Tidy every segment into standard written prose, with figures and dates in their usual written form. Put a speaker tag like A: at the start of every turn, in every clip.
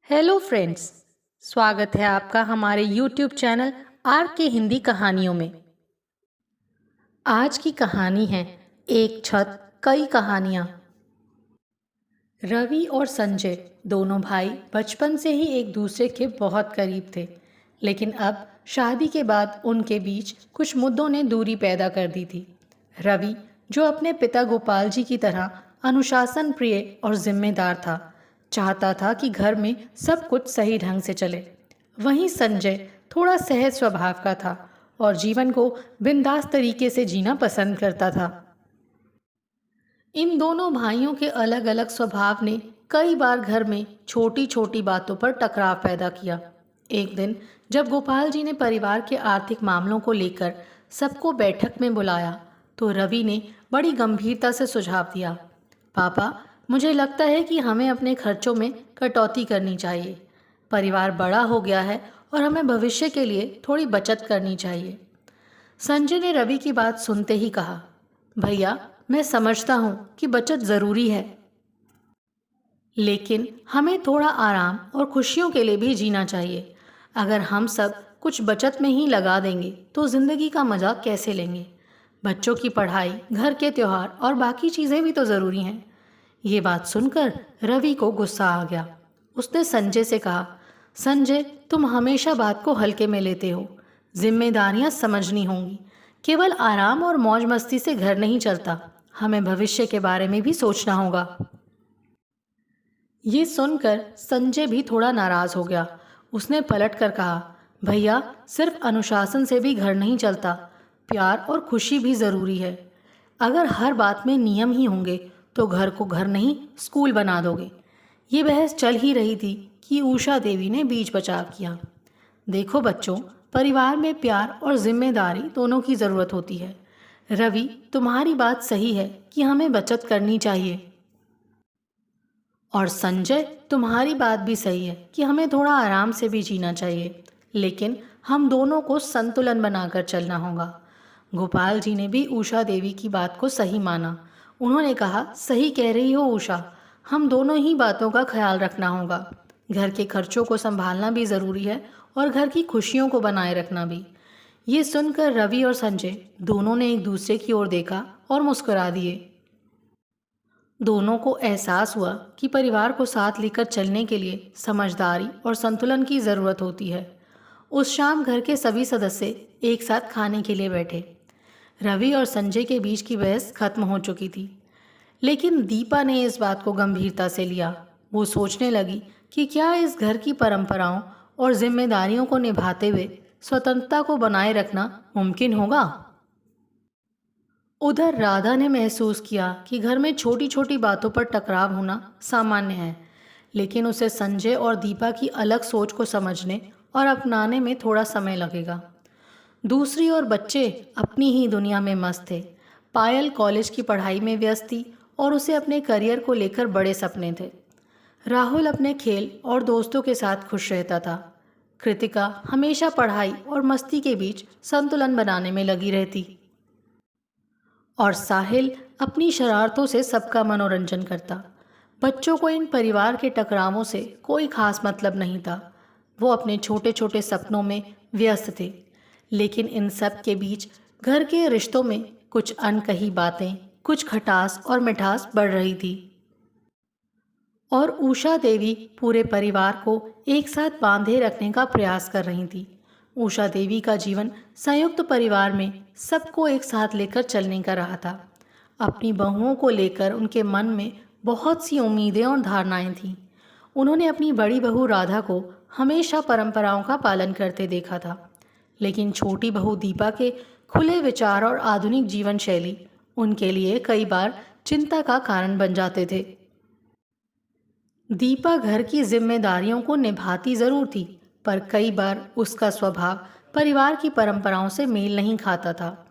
A: Hello friends. स्वागत है आपका हमारे यूट्यूब चैनल आर के हिंदी कहानियों में। आज की कहानी है एक छत कई कहानियाँ। रवि और संजय दोनों भाई बचपन से ही एक दूसरे के बहुत करीब थे, लेकिन अब शादी के बाद उनके बीच कुछ मुद्दों ने दूरी पैदा कर दी थी। रवि, जो अपने पिता गोपाल जी की तरह अनुशासन प्रिय और जिम्मेदार था, चाहता था कि घर में सब कुछ सही ढंग से चले। वहीं संजय थोड़ा सहज स्वभाव का था और जीवन को बिंदास तरीके से जीना पसंद करता था। इन दोनों भाइयों के अलग अलग स्वभाव ने कई बार घर में छोटी छोटी बातों पर टकराव पैदा किया। एक दिन जब गोपाल जी ने परिवार के आर्थिक मामलों को लेकर सबको बैठक में बुलाया, तो रवि ने बड़ी गंभीरता से सुझाव दिया। पापा, मुझे लगता है कि हमें अपने खर्चों में कटौती करनी चाहिए। परिवार बड़ा हो गया है और हमें भविष्य के लिए थोड़ी बचत करनी चाहिए। संजय ने रवि की बात सुनते ही कहा, भैया, मैं समझता हूँ कि बचत ज़रूरी है, लेकिन हमें थोड़ा आराम और खुशियों के लिए भी जीना चाहिए। अगर हम सब कुछ बचत में ही लगा देंगे तो ज़िंदगी का मज़ा कैसे लेंगे? बच्चों की पढ़ाई, घर के त्योहार और बाकी चीज़ें भी तो ज़रूरी हैं। ये बात सुनकर रवि को गुस्सा आ गया। उसने संजय से कहा, संजय, तुम हमेशा बात को हल्के में लेते हो। जिम्मेदारियां समझनी होंगी। केवल आराम और मौज मस्ती से घर नहीं चलता, हमें भविष्य के बारे में भी सोचना होगा। ये सुनकर संजय भी थोड़ा नाराज हो गया। उसने पलट कर कहा, भैया, सिर्फ अनुशासन से भी घर नहीं चलता, प्यार और खुशी भी ज़रूरी है। अगर हर बात में नियम ही होंगे तो घर को घर नहीं स्कूल बना दोगे। ये बहस चल ही रही थी कि उषा देवी ने बीच बचाव किया। देखो बच्चों, परिवार में प्यार और जिम्मेदारी दोनों की ज़रूरत होती है। रवि, तुम्हारी बात सही है कि हमें बचत करनी चाहिए, और संजय, तुम्हारी बात भी सही है कि हमें थोड़ा आराम से भी जीना चाहिए, लेकिन हम दोनों को संतुलन बनाकर चलना होगा। गोपाल जी ने भी उषा देवी की बात को सही माना। उन्होंने कहा, सही कह रही हो उषा, हम दोनों ही बातों का ख्याल रखना होगा। घर के खर्चों को संभालना भी ज़रूरी है और घर की खुशियों को बनाए रखना भी। ये सुनकर रवि और संजय दोनों ने एक दूसरे की ओर देखा और मुस्कुरा दिए। दोनों को एहसास हुआ कि परिवार को साथ लेकर चलने के लिए समझदारी और संतुलन की ज़रूरत होती है। उस शाम घर के सभी सदस्य एक साथ खाने के लिए बैठे। रवि और संजय के बीच की बहस खत्म हो चुकी थी, लेकिन दीपा ने इस बात को गंभीरता से लिया। वो सोचने लगी कि क्या इस घर की परंपराओं और जिम्मेदारियों को निभाते हुए स्वतंत्रता को बनाए रखना मुमकिन होगा। उधर राधा ने महसूस किया कि घर में छोटी छोटी बातों पर टकराव होना सामान्य है, लेकिन उसे संजय और दीपा की अलग सोच को समझने और अपनाने में थोड़ा समय लगेगा। दूसरी ओर बच्चे अपनी ही दुनिया में मस्त थे। पायल कॉलेज की पढ़ाई में व्यस्त थी और उसे अपने करियर को लेकर बड़े सपने थे। राहुल अपने खेल और दोस्तों के साथ खुश रहता था। कृतिका हमेशा पढ़ाई और मस्ती के बीच संतुलन बनाने में लगी रहती, और साहिल अपनी शरारतों से सबका मनोरंजन करता। बच्चों को इन परिवार के टकरावों से कोई खास मतलब नहीं था। वो अपने छोटे छोटे सपनों में व्यस्त थे, लेकिन इन सब के बीच घर के रिश्तों में कुछ अनकही बातें, कुछ खटास और मिठास बढ़ रही थी। और उषा देवी पूरे परिवार को एक साथ बांधे रखने का प्रयास कर रही थी। उषा देवी का जीवन संयुक्त परिवार में सबको एक साथ लेकर चलने का रहा था। अपनी बहुओं को लेकर उनके मन में बहुत सी उम्मीदें और धारणाएं थीं। उन्होंने अपनी बड़ी बहू राधा को हमेशा परंपराओं का पालन करते देखा था, लेकिन छोटी बहू दीपा के खुले विचार और आधुनिक जीवन शैली उनके लिए कई बार चिंता का कारण बन जाते थे। दीपा घर की जिम्मेदारियों को निभाती जरूर थी, पर कई बार उसका स्वभाव परिवार की परंपराओं से मेल नहीं खाता था।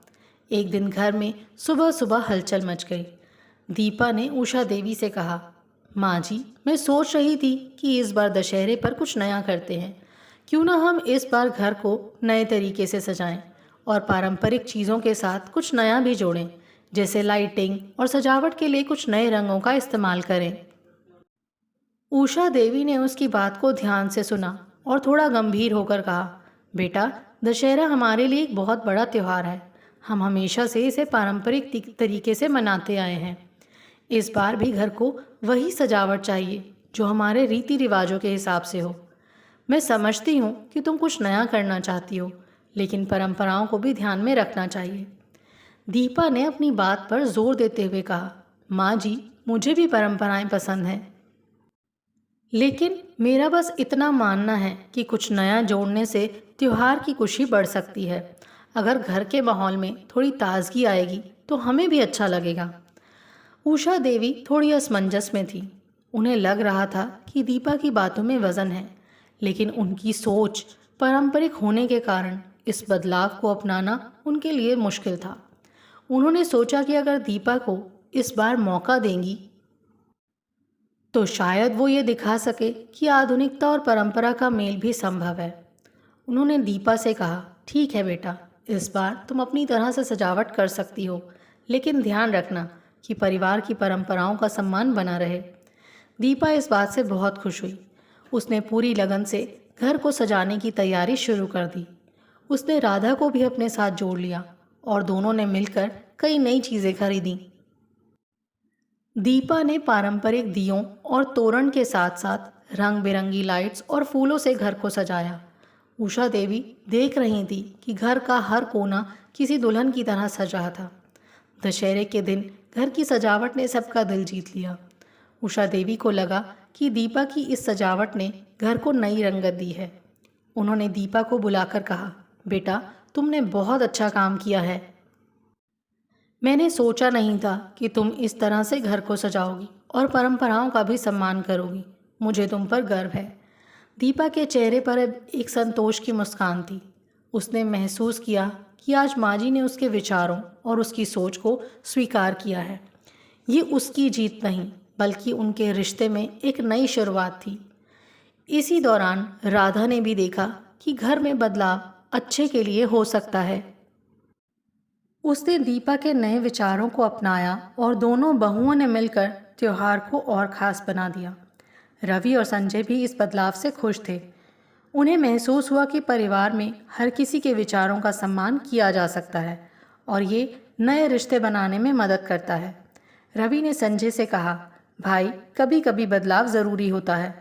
A: एक दिन घर में सुबह सुबह हलचल मच गई। दीपा ने उषा देवी से कहा, माँ जी, मैं सोच रही थी कि इस बार दशहरे पर कुछ नया करते हैं। क्यों ना हम इस बार घर को नए तरीके से सजाएं और पारंपरिक चीज़ों के साथ कुछ नया भी जोड़ें, जैसे लाइटिंग और सजावट के लिए कुछ नए रंगों का इस्तेमाल करें। उषा देवी ने उसकी बात को ध्यान से सुना और थोड़ा गंभीर होकर कहा, बेटा, दशहरा हमारे लिए एक बहुत बड़ा त्यौहार है। हम हमेशा से इसे पारंपरिक तरीके से मनाते आए हैं। इस बार भी घर को वही सजावट चाहिए जो हमारे रीति रिवाजों के हिसाब से हो। मैं समझती हूँ कि तुम कुछ नया करना चाहती हो, लेकिन परंपराओं को भी ध्यान में रखना चाहिए। दीपा ने अपनी बात पर जोर देते हुए कहा, माँ जी, मुझे भी परंपराएं पसंद हैं, लेकिन मेरा बस इतना मानना है कि कुछ नया जोड़ने से त्योहार की खुशी बढ़ सकती है। अगर घर के माहौल में थोड़ी ताजगी आएगी तो हमें भी अच्छा लगेगा। उषा देवी थोड़ी असमंजस में थी। उन्हें लग रहा था कि दीपा की बातों में वजन है, लेकिन उनकी सोच पारंपरिक होने के कारण इस बदलाव को अपनाना उनके लिए मुश्किल था। उन्होंने सोचा कि अगर दीपा को इस बार मौका देंगी तो शायद वो ये दिखा सके कि आधुनिकता और परंपरा का मेल भी संभव है। उन्होंने दीपा से कहा, ठीक है बेटा, इस बार तुम अपनी तरह से सजावट कर सकती हो, लेकिन ध्यान रखना कि परिवार की परंपराओं का सम्मान बना रहे। दीपा इस बात से बहुत खुश हुई। उसने पूरी लगन से घर को सजाने की तैयारी शुरू कर दी। उसने राधा को भी अपने साथ जोड़ लिया और दोनों ने मिलकर कई नई चीज़ें खरीदी। दीपा ने पारंपरिक दियों और तोरण के साथ साथ रंग बिरंगी लाइट्स और फूलों से घर को सजाया। उषा देवी देख रही थी कि घर का हर कोना किसी दुल्हन की तरह सज रहा था। दशहरे के दिन घर की सजावट ने सबका दिल जीत लिया। उषा देवी को लगा कि दीपा की इस सजावट ने घर को नई रंगत दी है। उन्होंने दीपा को बुलाकर कहा, बेटा, तुमने बहुत अच्छा काम किया है। मैंने सोचा नहीं था कि तुम इस तरह से घर को सजाओगी और परंपराओं का भी सम्मान करोगी। मुझे तुम पर गर्व है। दीपा के चेहरे पर अब एक संतोष की मुस्कान थी। उसने महसूस किया कि आज माँ जी ने उसके विचारों और उसकी सोच को स्वीकार किया है। ये उसकी जीत नहीं, बल्कि उनके रिश्ते में एक नई शुरुआत थी। इसी दौरान राधा ने भी देखा कि घर में बदलाव अच्छे के लिए हो सकता है। उसने दीपा के नए विचारों को अपनाया और दोनों बहुओं ने मिलकर त्योहार को और ख़ास बना दिया। रवि और संजय भी इस बदलाव से खुश थे। उन्हें महसूस हुआ कि परिवार में हर किसी के विचारों का सम्मान किया जा सकता है और ये नए रिश्ते बनाने में मदद करता है। रवि ने संजय से कहा, भाई, कभी कभी बदलाव ज़रूरी होता है।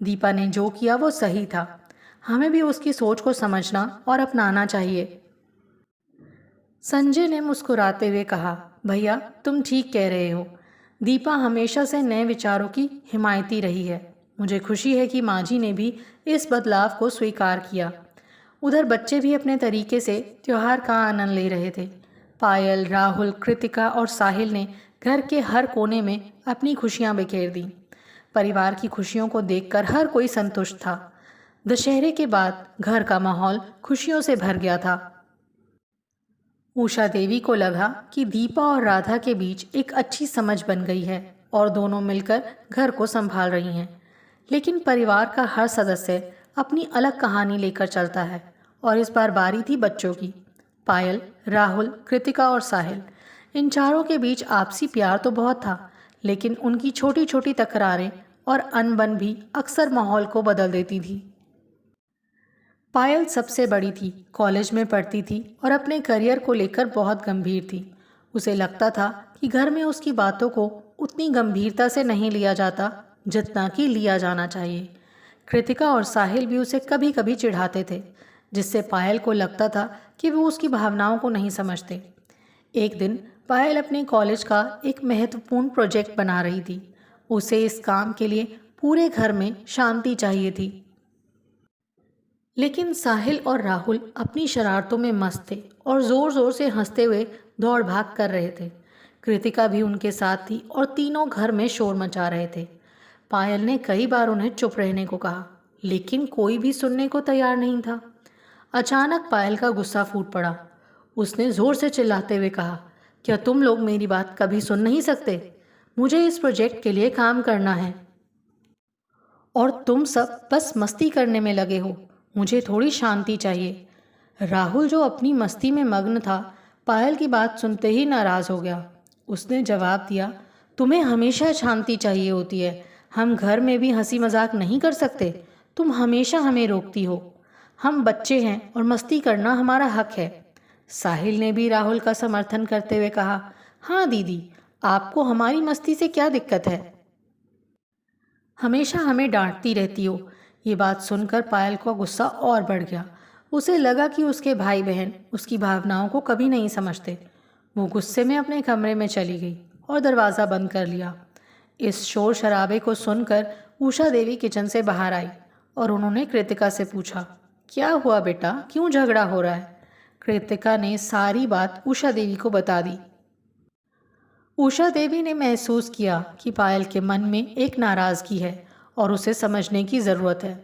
A: दीपा ने जो किया वो सही था। हमें भी उसकी सोच को समझना और अपनाना चाहिए। संजय ने मुस्कुराते हुए कहा, भैया, तुम ठीक कह रहे हो। दीपा हमेशा से नए विचारों की हिमायती रही है। मुझे खुशी है कि माँ जी ने भी इस बदलाव को स्वीकार किया। उधर बच्चे भी अपने तरीके से त्योहार का आनंद ले रहे थे। पायल, राहुल, कृतिका और साहिल ने घर के हर कोने में अपनी खुशियाँ बिखेर दी। परिवार की खुशियों को देखकर हर कोई संतुष्ट था। दशहरे के बाद घर का माहौल खुशियों से भर गया था। उषा देवी को लगा कि दीपा और राधा के बीच एक अच्छी समझ बन गई है और दोनों मिलकर घर को संभाल रही हैं। लेकिन परिवार का हर सदस्य अपनी अलग कहानी लेकर चलता है और इस बार बारी थी बच्चों की। पायल, राहुल, कृतिका और साहिल, इन चारों के बीच आपसी प्यार तो बहुत था, लेकिन उनकी छोटी छोटी तकरारें और अनबन भी अक्सर माहौल को बदल देती थी। पायल सबसे बड़ी थी, कॉलेज में पढ़ती थी और अपने करियर को लेकर बहुत गंभीर थी। उसे लगता था कि घर में उसकी बातों को उतनी गंभीरता से नहीं लिया जाता जितना कि लिया जाना चाहिए। कृतिका और साहिल भी उसे कभी कभी चिढ़ाते थे, जिससे पायल को लगता था कि वो उसकी भावनाओं को नहीं समझते। एक दिन पायल अपने कॉलेज का एक महत्वपूर्ण प्रोजेक्ट बना रही थी। उसे इस काम के लिए पूरे घर में शांति चाहिए थी। लेकिन साहिल और राहुल अपनी शरारतों में मस्त थे और ज़ोर ज़ोर से हंसते हुए दौड़ भाग कर रहे थे। कृतिका भी उनके साथ थी और तीनों घर में शोर मचा रहे थे। पायल ने कई बार उन्हें चुप रहने को कहा, लेकिन कोई भी सुनने को तैयार नहीं था। अचानक पायल का गुस्सा फूट पड़ा। उसने ज़ोर से चिल्लाते हुए कहा, क्या तुम लोग मेरी बात कभी सुन नहीं सकते? मुझे इस प्रोजेक्ट के लिए काम करना है और तुम सब बस मस्ती करने में लगे हो। मुझे थोड़ी शांति चाहिए। राहुल, जो अपनी मस्ती में मग्न था, पायल की बात सुनते ही नाराज़ हो गया। उसने जवाब दिया, तुम्हें हमेशा शांति चाहिए होती है। हम घर में भी हंसी मजाक नहीं कर सकते? तुम हमेशा हमें रोकती हो। हम बच्चे हैं और मस्ती करना हमारा हक है। साहिल ने भी राहुल का समर्थन करते हुए कहा, हाँ दीदी, आपको हमारी मस्ती से क्या दिक्कत है? हमेशा हमें डांटती रहती हो। ये बात सुनकर पायल का गुस्सा और बढ़ गया। उसे लगा कि उसके भाई बहन उसकी भावनाओं को कभी नहीं समझते। वो गुस्से में अपने कमरे में चली गई और दरवाज़ा बंद कर लिया। इस शोर शराबे को सुनकर उषा देवी किचन से बाहर आई और उन्होंने कृतिका से पूछा, क्या हुआ बेटा, क्यों झगड़ा हो रहा है? कृतिका ने सारी बात उषा देवी को बता दी। उषा देवी ने महसूस किया कि पायल के मन में एक नाराज़गी है और उसे समझने की ज़रूरत है।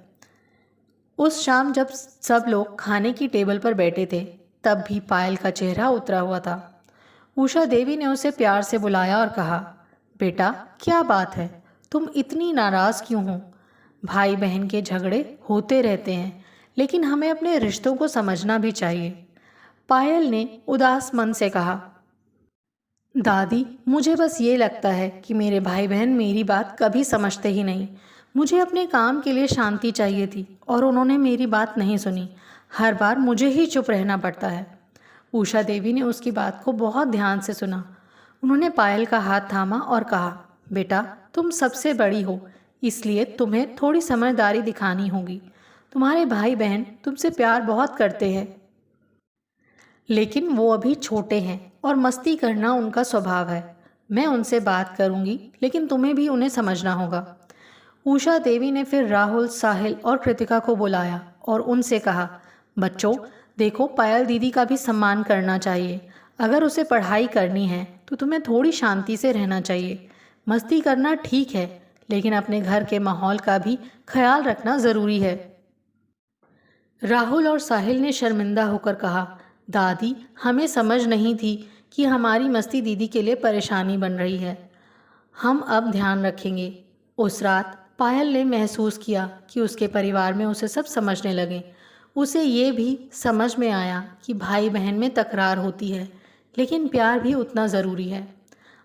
A: उस शाम जब सब लोग खाने की टेबल पर बैठे थे, तब भी पायल का चेहरा उतरा हुआ था। उषा देवी ने उसे प्यार से बुलाया और कहा, बेटा क्या बात है, तुम इतनी नाराज़ क्यों हो? भाई बहन के झगड़े होते रहते हैं, लेकिन हमें अपने रिश्तों को समझना भी चाहिए। पायल ने उदास मन से कहा, दादी, मुझे बस ये लगता है कि मेरे भाई बहन मेरी बात कभी समझते ही नहीं। मुझे अपने काम के लिए शांति चाहिए थी और उन्होंने मेरी बात नहीं सुनी। हर बार मुझे ही चुप रहना पड़ता है। उषा देवी ने उसकी बात को बहुत ध्यान से सुना। उन्होंने पायल का हाथ थामा और कहा, बेटा तुम सबसे बड़ी हो, इसलिए तुम्हें थोड़ी समझदारी दिखानी होगी। तुम्हारे भाई बहन तुमसे प्यार बहुत करते हैं, लेकिन वो अभी छोटे हैं और मस्ती करना उनका स्वभाव है। मैं उनसे बात करूंगी, लेकिन तुम्हें भी उन्हें समझना होगा। उषा देवी ने फिर राहुल, साहिल और कृतिका को बुलाया और उनसे कहा, बच्चों देखो, पायल दीदी का भी सम्मान करना चाहिए। अगर उसे पढ़ाई करनी है तो तुम्हें थोड़ी शांति से रहना चाहिए। मस्ती करना ठीक है, लेकिन अपने घर के माहौल का भी ख्याल रखना ज़रूरी है। राहुल और साहिल ने शर्मिंदा होकर कहा, दादी हमें समझ नहीं थी कि हमारी मस्ती दीदी के लिए परेशानी बन रही है। हम अब ध्यान रखेंगे। उस रात पायल ने महसूस किया कि उसके परिवार में उसे सब समझने लगे। उसे ये भी समझ में आया कि भाई बहन में तकरार होती है, लेकिन प्यार भी उतना ज़रूरी है।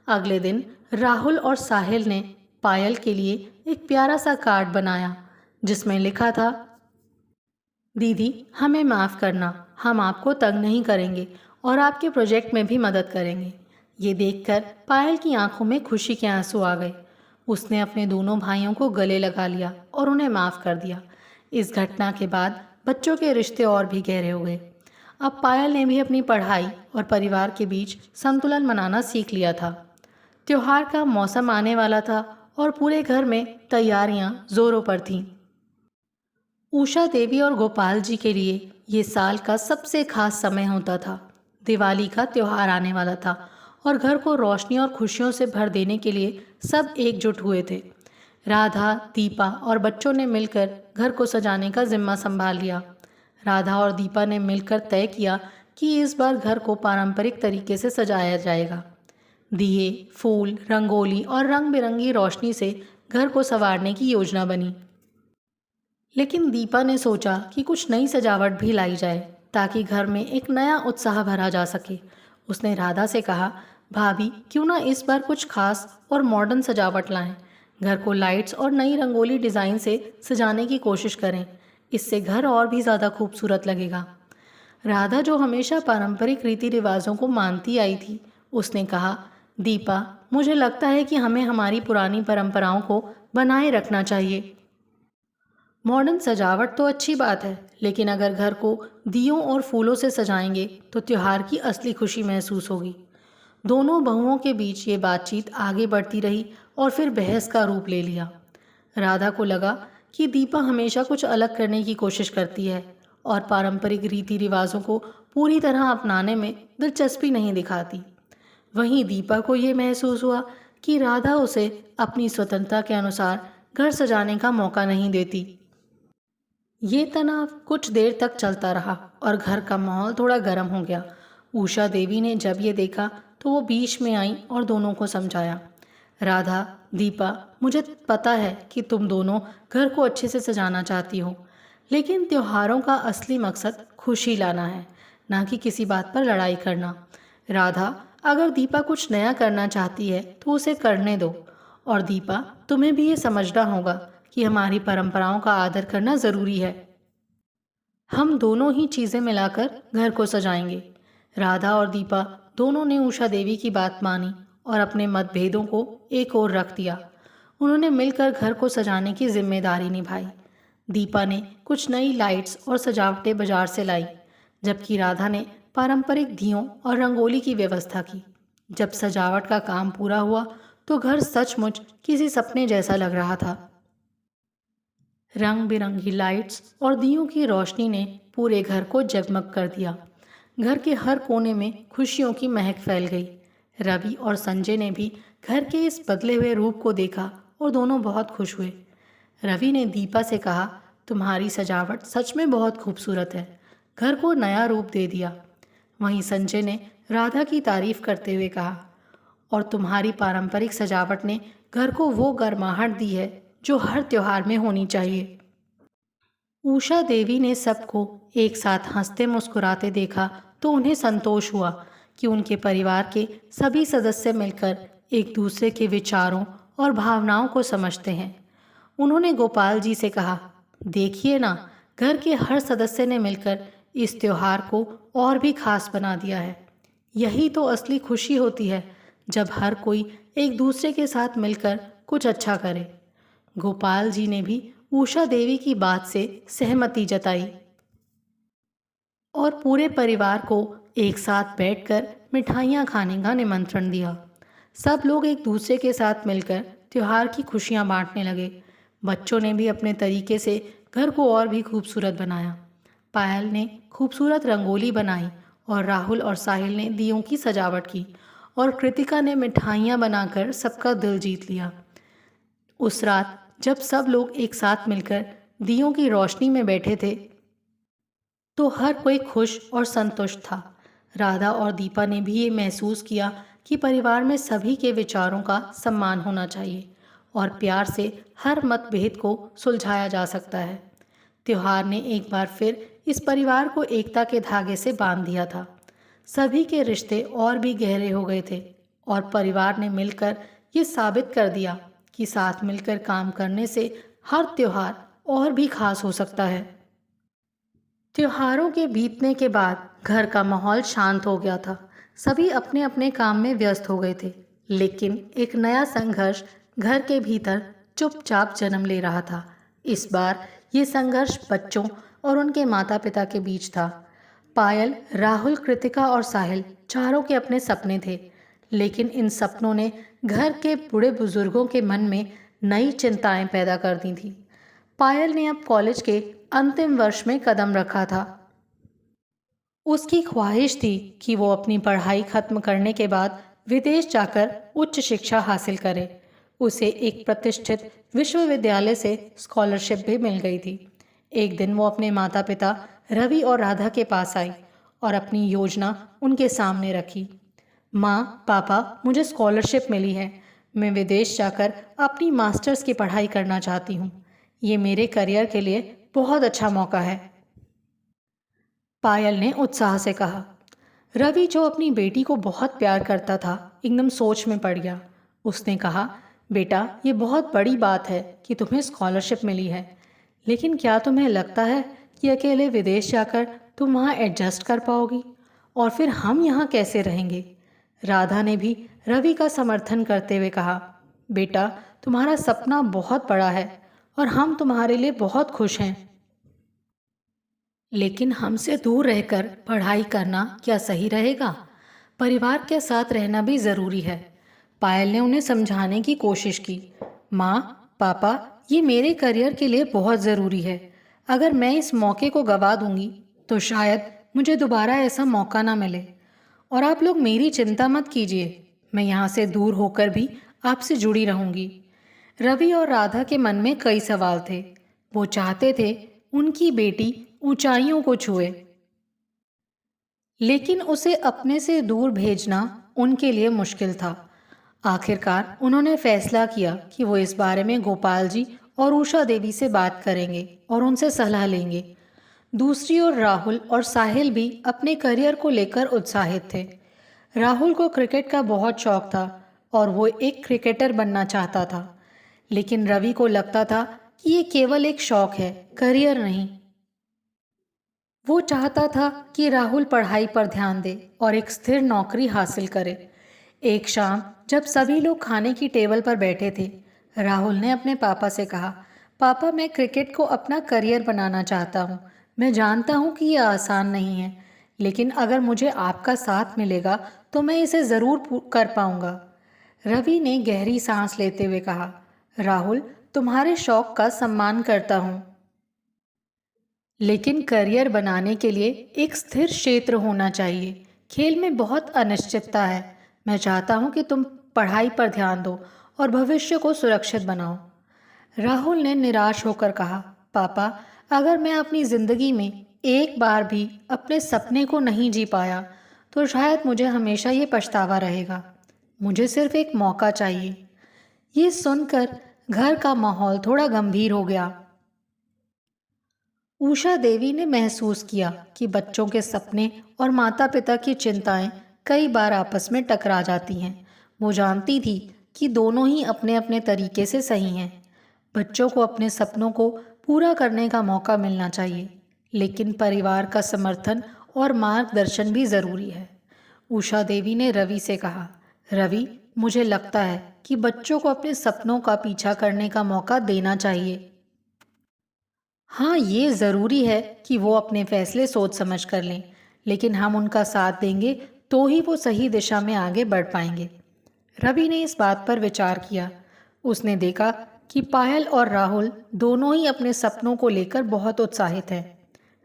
A: अगले दिन राहुल और साहिल ने पायल के लिए एक प्यारा सा कार्ड बनाया, जिसमें लिखा था, दीदी हमें माफ़ करना, हम आपको तंग नहीं करेंगे और आपके प्रोजेक्ट में भी मदद करेंगे। ये देखकर पायल की आंखों में खुशी के आंसू आ गए। उसने अपने दोनों भाइयों को गले लगा लिया और उन्हें माफ़ कर दिया। इस घटना के बाद बच्चों के रिश्ते और भी गहरे हो गए। अब पायल ने भी अपनी पढ़ाई और परिवार के बीच संतुलन बनाना सीख लिया था। त्योहार का मौसम आने वाला था और पूरे घर में तैयारियां जोरों पर थीं। उषा देवी और गोपाल जी के लिए ये साल का सबसे खास समय होता था। दिवाली का त्यौहार आने वाला था और घर को रोशनी और खुशियों से भर देने के लिए सब एकजुट हुए थे। राधा, दीपा और बच्चों ने मिलकर घर को सजाने का जिम्मा संभाल लिया। राधा और दीपा ने मिलकर तय किया कि इस बार घर को पारंपरिक तरीके से सजाया जाएगा। दिए, फूल, रंगोली और रंग बिरंगी रोशनी से घर को संवारने की योजना बनी। लेकिन दीपा ने सोचा कि कुछ नई सजावट भी लाई जाए ताकि घर में एक नया उत्साह भरा जा सके। उसने राधा से कहा, भाभी क्यों ना इस बार कुछ खास और मॉडर्न सजावट लाएं। घर को लाइट्स और नई रंगोली डिज़ाइन से सजाने की कोशिश करें। इससे घर और भी ज़्यादा खूबसूरत लगेगा। राधा, जो हमेशा पारंपरिक रीति रिवाजों को मानती आई थी, उसने कहा, दीपा मुझे लगता है कि हमें हमारी पुरानी परंपराओं को बनाए रखना चाहिए। मॉडर्न सजावट तो अच्छी बात है, लेकिन अगर घर को दियों और फूलों से सजाएंगे तो त्यौहार की असली खुशी महसूस होगी। दोनों बहुओं के बीच ये बातचीत आगे बढ़ती रही और फिर बहस का रूप ले लिया। राधा को लगा कि दीपा हमेशा कुछ अलग करने की कोशिश करती है और पारंपरिक रीति रिवाजों को पूरी तरह अपनाने में दिलचस्पी नहीं दिखाती। वहीं दीपा को ये महसूस हुआ कि राधा उसे अपनी स्वतंत्रता के अनुसार घर सजाने का मौका नहीं देती। ये तनाव कुछ देर तक चलता रहा और घर का माहौल थोड़ा गर्म हो गया। उषा देवी ने जब ये देखा तो वो बीच में आई और दोनों को समझाया, राधा, दीपा, मुझे पता है कि तुम दोनों घर को अच्छे से सजाना चाहती हो, लेकिन त्योहारों का असली मकसद खुशी लाना है, ना कि किसी बात पर लड़ाई करना। राधा, अगर दीपा कुछ नया करना चाहती है तो उसे करने दो और दीपा, तुम्हें भी ये समझना होगा कि हमारी परंपराओं का आदर करना ज़रूरी है। हम दोनों ही चीज़ें मिलाकर घर को सजाएंगे। राधा और दीपा दोनों ने उषा देवी की बात मानी और अपने मतभेदों को एक ओर रख दिया। उन्होंने मिलकर घर को सजाने की जिम्मेदारी निभाई। दीपा ने कुछ नई लाइट्स और सजावटें बाजार से लाई, जबकि राधा ने पारंपरिक दियों और रंगोली की व्यवस्था की। जब सजावट का काम पूरा हुआ तो घर सचमुच किसी सपने जैसा लग रहा था। रंग बिरंगी लाइट्स और दियों की रोशनी ने पूरे घर को जगमग कर दिया। घर के हर कोने में खुशियों की महक फैल गई। रवि और संजय ने भी घर के इस बदले हुए रूप को देखा और दोनों बहुत खुश हुए। रवि ने दीपा से कहा, तुम्हारी सजावट सच में बहुत खूबसूरत है, घर को नया रूप दे दिया। वहीं संजय ने राधा की तारीफ करते हुए कहा, और तुम्हारी पारंपरिक सजावट ने घर को वो गर्माहट दी है जो हर त्योहार में होनी चाहिए। उषा देवी ने सबको एक साथ हंसते मुस्कुराते देखा तो उन्हें संतोष हुआ कि उनके परिवार के सभी सदस्य मिलकर एक दूसरे के विचारों और भावनाओं को समझते हैं। उन्होंने गोपाल जी से कहा, देखिए ना, घर के हर सदस्य ने मिलकर इस त्योहार को और भी खास बना दिया है। यही तो असली खुशी होती है, जब हर कोई एक दूसरे के साथ मिलकर कुछ अच्छा करे। गोपाल जी ने भी उषा देवी की बात से सहमति जताई और पूरे परिवार को एक साथ बैठकर मिठाइयाँ खाने का निमंत्रण दिया। सब लोग एक दूसरे के साथ मिलकर त्योहार की खुशियाँ बांटने लगे। बच्चों ने भी अपने तरीके से घर को और भी खूबसूरत बनाया। पायल ने खूबसूरत रंगोली बनाई और राहुल और साहिल ने दियों की सजावट की और कृतिका ने मिठाइयाँ बनाकर सबका दिल जीत लिया। उस रात जब सब लोग एक साथ मिलकर दियों की रोशनी में बैठे थे तो हर कोई खुश और संतुष्ट था। राधा और दीपा ने भी ये महसूस किया कि परिवार में सभी के विचारों का सम्मान होना चाहिए और प्यार से हर मतभेद को सुलझाया जा सकता है। त्योहार ने एक बार फिर इस परिवार को एकता के धागे से बांध दिया था। सभी के रिश्ते और भी गहरे हो गए थे और परिवार ने मिलकर ये साबित कर दिया कि साथ मिलकर काम करने से हर त्योहार और भी खास हो सकता है। त्योहारों के बीतने के बाद घर का माहौल शांत हो गया था। सभी अपने अपने काम में व्यस्त हो गए थे, लेकिन एक नया संघर्ष घर के भीतर चुपचाप जन्म ले रहा था। इस बार ये संघर्ष बच्चों और उनके माता पिता के बीच था। पायल, राहुल, कृतिका और साहिल चारों के अपने सपने थे, लेकिन इन सपनों ने घर के बूढ़े बुजुर्गों के मन में नई चिंताएं पैदा कर दी थी। पायल ने अब कॉलेज के अंतिम वर्ष में कदम रखा था। उसकी ख्वाहिश थी कि वो अपनी पढ़ाई खत्म करने के बाद विदेश जाकर उच्च शिक्षा हासिल करे। उसे एक प्रतिष्ठित विश्वविद्यालय से स्कॉलरशिप भी मिल गई थी। एक दिन वो अपने माता पिता रवि और राधा के पास आई और अपनी योजना उनके सामने रखी। माँ, पापा, मुझे स्कॉलरशिप मिली है। मैं विदेश जाकर अपनी मास्टर्स की पढ़ाई करना चाहती हूँ। ये मेरे करियर के लिए बहुत अच्छा मौका है। पायल ने उत्साह से कहा। रवि, जो अपनी बेटी को बहुत प्यार करता था, एकदम सोच में पड़ गया। उसने कहा, बेटा, ये बहुत बड़ी बात है कि तुम्हें स्कॉलरशिप मिली है, लेकिन क्या तुम्हें लगता है कि अकेले विदेश जाकर तुम वहाँ एडजस्ट कर पाओगी? और फिर हम यहाँ कैसे रहेंगे? राधा ने भी रवि का समर्थन करते हुए कहा, बेटा, तुम्हारा सपना बहुत बड़ा है और हम तुम्हारे लिए बहुत खुश हैं, लेकिन हमसे दूर रहकर पढ़ाई करना क्या सही रहेगा? परिवार के साथ रहना भी ज़रूरी है। पायल ने उन्हें समझाने की कोशिश की। माँ, पापा, ये मेरे करियर के लिए बहुत ज़रूरी है। अगर मैं इस मौके को गवा दूंगी तो शायद मुझे दोबारा ऐसा मौका ना मिले। और आप लोग मेरी चिंता मत कीजिए, मैं यहाँ से दूर होकर भी आपसे जुड़ी रहूँगी। रवि और राधा के मन में कई सवाल थे। वो चाहते थे उनकी बेटी ऊंचाइयों को छुए, लेकिन उसे अपने से दूर भेजना उनके लिए मुश्किल था। आखिरकार उन्होंने फैसला किया कि वो इस बारे में गोपाल जी और उषा देवी से बात करेंगे और उनसे सलाह लेंगे। दूसरी ओर राहुल और साहिल भी अपने करियर को लेकर उत्साहित थे। राहुल को क्रिकेट का बहुत शौक था और वो एक क्रिकेटर बनना चाहता था। लेकिन रवि को लगता था कि ये केवल एक शौक है, करियर नहीं। वो चाहता था कि राहुल पढ़ाई पर ध्यान दे और एक स्थिर नौकरी हासिल करे। एक शाम जब सभी लोग खाने की टेबल पर बैठे थे, राहुल ने अपने पापा से कहा, पापा, मैं क्रिकेट को अपना करियर बनाना चाहता हूँ। मैं जानता हूँ कि यह आसान नहीं है, लेकिन अगर मुझे आपका साथ मिलेगा तो मैं इसे ज़रूर कर पाऊंगा। रवि ने गहरी सांस लेते हुए कहा, राहुल, तुम्हारे शौक का सम्मान करता हूँ, लेकिन करियर बनाने के लिए एक स्थिर क्षेत्र होना चाहिए। खेल में बहुत अनिश्चितता है। मैं चाहता हूँ कि तुम पढ़ाई पर ध्यान दो और भविष्य को सुरक्षित बनाओ। राहुल ने निराश होकर कहा, पापा, अगर मैं अपनी ज़िंदगी में एक बार भी अपने सपने को नहीं जी पाया तो शायद मुझे हमेशा ये पछतावा रहेगा। मुझे सिर्फ एक मौका चाहिए। ये सुनकर घर का माहौल थोड़ा गंभीर हो गया। उषा देवी ने महसूस किया कि बच्चों के सपने और माता पिता की चिंताएं कई बार आपस में टकरा जाती हैं। वो जानती थी कि दोनों ही अपने अपने तरीके से सही हैं। बच्चों को अपने सपनों को पूरा करने का मौका मिलना चाहिए, लेकिन परिवार का समर्थन और मार्गदर्शन भी ज़रूरी है। उषा देवी ने रवि से कहा, रवि, मुझे लगता है कि बच्चों को अपने सपनों का पीछा करने का मौका देना चाहिए। हाँ, ये ज़रूरी है कि वो अपने फैसले सोच समझ कर लें, लेकिन हम उनका साथ देंगे तो ही वो सही दिशा में आगे बढ़ पाएंगे। रवि ने इस बात पर विचार किया। उसने देखा कि पायल और राहुल दोनों ही अपने सपनों को लेकर बहुत उत्साहित हैं।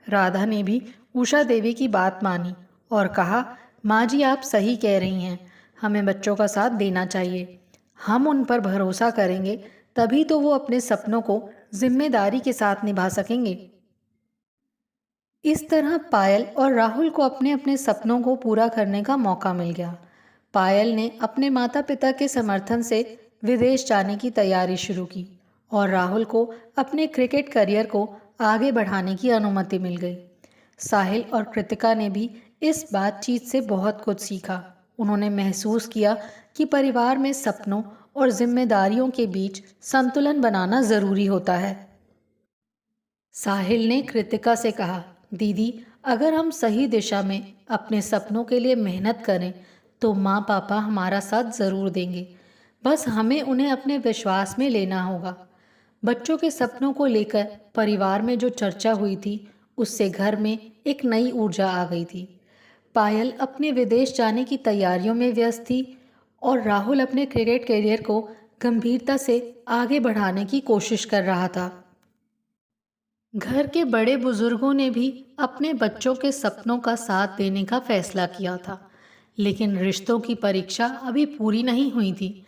A: राधा ने भी उषा देवी की बात मानी और कहा, माँ जी, आप सही कह रही हैं, हमें बच्चों का साथ देना चाहिए। हम उन पर भरोसा करेंगे तभी तो वो अपने सपनों को जिम्मेदारी के साथ निभा सकेंगे। इस तरह पायल और राहुल को अपने अपने सपनों को पूरा करने का मौका मिल गया। पायल ने अपने माता पिता के समर्थन से विदेश जाने की तैयारी शुरू की और राहुल को अपने क्रिकेट करियर को आगे बढ़ाने की अनुमति मिल गई। साहिल और कृतिका ने भी इस बातचीत से बहुत कुछ सीखा। उन्होंने महसूस किया कि परिवार में सपनों और जिम्मेदारियों के बीच संतुलन बनाना ज़रूरी होता है। साहिल ने कृतिका से कहा, दीदी, अगर हम सही दिशा में अपने सपनों के लिए मेहनत करें तो माँ पापा हमारा साथ ज़रूर देंगे। बस हमें उन्हें अपने विश्वास में लेना होगा। बच्चों के सपनों को लेकर परिवार में जो चर्चा हुई थी, उससे घर में एक नई ऊर्जा आ गई थी। पायल अपने विदेश जाने की तैयारियों में व्यस्त थी और राहुल अपने क्रिकेट करियर को गंभीरता से आगे बढ़ाने की कोशिश कर रहा था। घर के बड़े बुजुर्गों ने भी अपने बच्चों के सपनों का साथ देने का फैसला किया था, लेकिन रिश्तों की परीक्षा अभी पूरी नहीं हुई थी।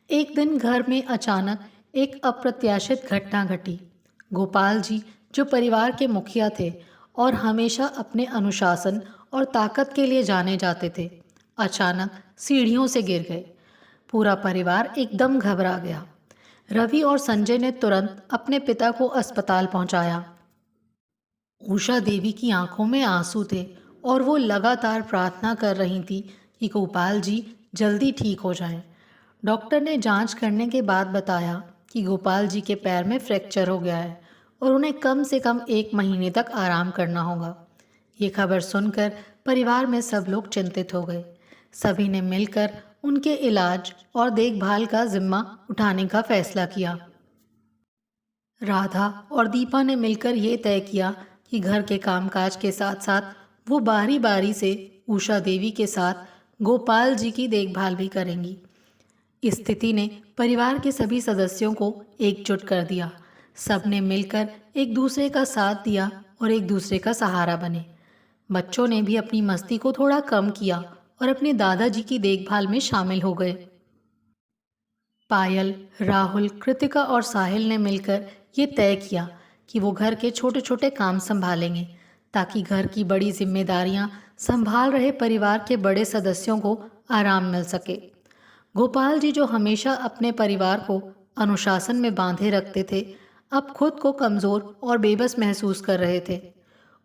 A: एक दिन घर में अचानक एक अप्रत्याशित घटना घटी। गोपाल जी, जो परिवार के मुखिया थे और हमेशा अपने अनुशासन और ताकत के लिए जाने जाते थे, अचानक सीढ़ियों से गिर गए। पूरा परिवार एकदम घबरा गया। रवि और संजय ने तुरंत अपने पिता को अस्पताल पहुंचाया। उषा देवी की आंखों में आंसू थे और वो लगातार प्रार्थना कर रही थी कि गोपाल जी जल्दी ठीक हो जाएं। डॉक्टर ने जांच करने के बाद बताया कि गोपाल जी के पैर में फ्रैक्चर हो गया है और उन्हें कम से कम 1 महीने तक आराम करना होगा। ये खबर सुनकर परिवार में सब लोग चिंतित हो गए। सभी ने मिलकर उनके इलाज और देखभाल का जिम्मा उठाने का फैसला किया। राधा और दीपा ने मिलकर ये तय किया कि घर के कामकाज के साथ साथ वो बारी बारी से उषा देवी के साथ गोपाल जी की देखभाल भी करेंगी। इस स्थिति ने परिवार के सभी सदस्यों को एकजुट कर दिया। सबने मिलकर एक दूसरे का साथ दिया और एक दूसरे का सहारा बने। बच्चों ने भी अपनी मस्ती को थोड़ा कम किया और अपने दादाजी की देखभाल में शामिल हो गए। पायल, राहुल, कृतिका और साहिल ने मिलकर ये तय किया कि वो घर के छोटे छोटे काम संभालेंगे ताकि घर की बड़ी जिम्मेदारियां संभाल रहे परिवार के बड़े सदस्यों को आराम मिल सके। गोपाल जी, जो हमेशा अपने परिवार को अनुशासन में बांधे रखते थे, अब खुद को कमज़ोर और बेबस महसूस कर रहे थे।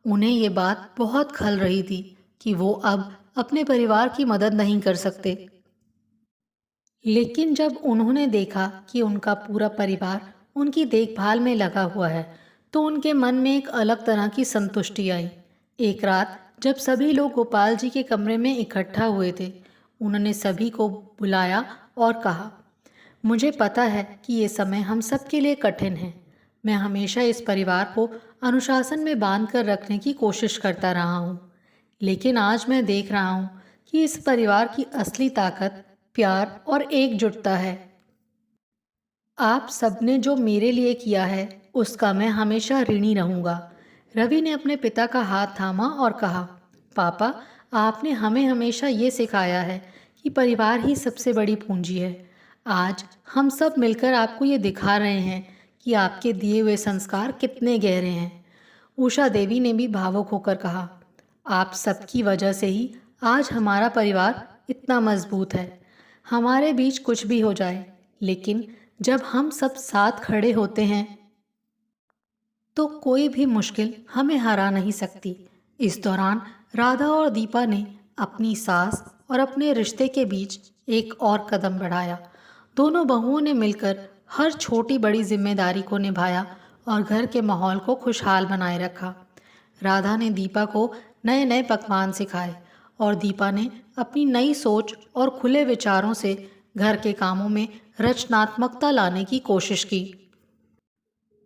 A: उन्हें ये बात बहुत खल रही थी कि वो अब अपने परिवार की मदद नहीं कर सकते। लेकिन जब उन्होंने देखा कि उनका पूरा परिवार उनकी देखभाल में लगा हुआ है, तो उनके मन में एक अलग तरह की संतुष्टि आई। एक रात जब सभी लोग गोपाल जी के कमरे में इकट्ठा हुए थे, उन्होंने सभी को बुलाया और कहा, मुझे पता है कि ये समय हम सबके लिए कठिन है। मैं हमेशा इस परिवार को अनुशासन में बांध कर रखने की कोशिश करता रहा हूँ, लेकिन आज मैं देख रहा हूँ कि इस परिवार की असली ताकत प्यार और एकजुटता है। आप सबने जो मेरे लिए किया है, उसका मैं हमेशा ऋणी रहूंगा। रवि ने अपने पिता का हाथ थामा और कहा, पापा, आपने हमें हमेशा ये सिखाया है कि परिवार ही सबसे बड़ी पूंजी है। आज हम सब मिलकर आपको ये दिखा रहे हैं कि आपके दिए हुए संस्कार कितने गहरे हैं। उषा देवी ने भी भावुक होकर कहा, आप सबकी वजह से ही आज हमारा परिवार इतना मजबूत है। हमारे बीच कुछ भी हो जाए, लेकिन जब हम सब साथ खड़े होते हैं तो कोई भी मुश्किल हमें हरा नहीं सकती। इस दौरान राधा और दीपा ने अपनी सास और अपने रिश्ते के बीच एक और कदम बढ़ाया। दोनों बहुओं ने मिलकर हर छोटी बड़ी जिम्मेदारी को निभाया और घर के माहौल को खुशहाल बनाए रखा। राधा ने दीपा को नए नए पकवान सिखाए और दीपा ने अपनी नई सोच और खुले विचारों से घर के कामों में रचनात्मकता लाने की कोशिश की।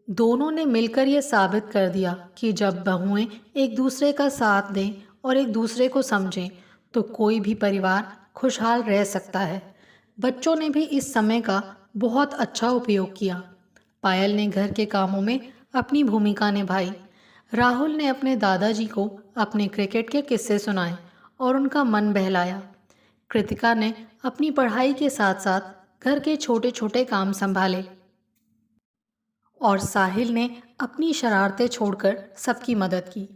A: दोनों ने मिलकर यह साबित कर दिया कि जब बहुएं एक दूसरे का साथ दें और एक दूसरे को समझें, तो कोई भी परिवार खुशहाल रह सकता है। बच्चों ने भी इस समय का बहुत अच्छा उपयोग किया। पायल ने घर के कामों में अपनी भूमिका निभाई। राहुल ने अपने दादाजी को अपने क्रिकेट के किस्से सुनाए और उनका मन बहलाया। कृतिका ने अपनी पढ़ाई के साथ साथ घर के छोटे छोटे काम संभाले और साहिल ने अपनी शरारतें छोड़कर सबकी मदद की।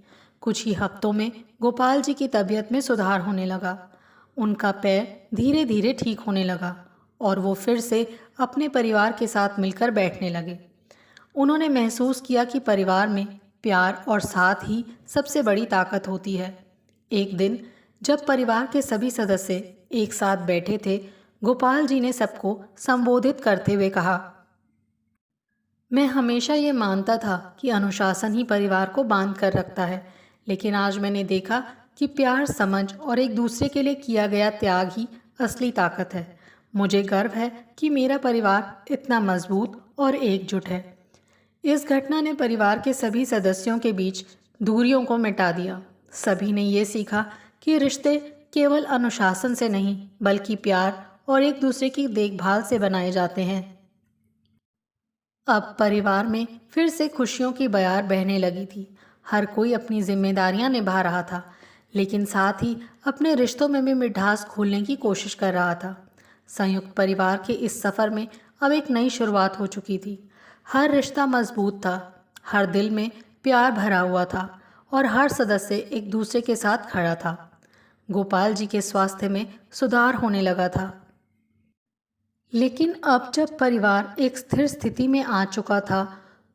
A: कुछ ही हफ्तों में गोपाल जी की तबीयत में सुधार होने लगा। उनका पैर धीरे धीरे ठीक होने लगा और वो फिर से अपने परिवार के साथ मिलकर बैठने लगे। उन्होंने महसूस किया कि परिवार में प्यार और साथ ही सबसे बड़ी ताकत होती है। एक दिन जब परिवार के सभी सदस्य एक साथ बैठे थे, गोपाल जी ने सबको संबोधित करते हुए कहा, मैं हमेशा ये मानता था कि अनुशासन ही परिवार को बांध कर रखता है, लेकिन आज मैंने देखा कि प्यार, समझ और एक दूसरे के लिए किया गया त्याग ही असली ताकत है। मुझे गर्व है कि मेरा परिवार इतना मजबूत और एकजुट है। इस घटना ने परिवार के सभी सदस्यों के बीच दूरियों को मिटा दिया। सभी ने ये सीखा कि रिश्ते केवल अनुशासन से नहीं, बल्कि प्यार और एक दूसरे की देखभाल से बनाए जाते हैं। अब परिवार में फिर से खुशियों की बयार बहने लगी थी। हर कोई अपनी जिम्मेदारियां निभा रहा था, लेकिन साथ ही अपने रिश्तों में भी मिठास घोलने की कोशिश कर रहा था। संयुक्त परिवार के इस सफ़र में अब एक नई शुरुआत हो चुकी थी। हर रिश्ता मजबूत था, हर दिल में प्यार भरा हुआ था और हर सदस्य एक दूसरे के साथ खड़ा था। गोपाल जी के स्वास्थ्य में सुधार होने लगा था, लेकिन अब जब परिवार एक स्थिर स्थिति में आ चुका था,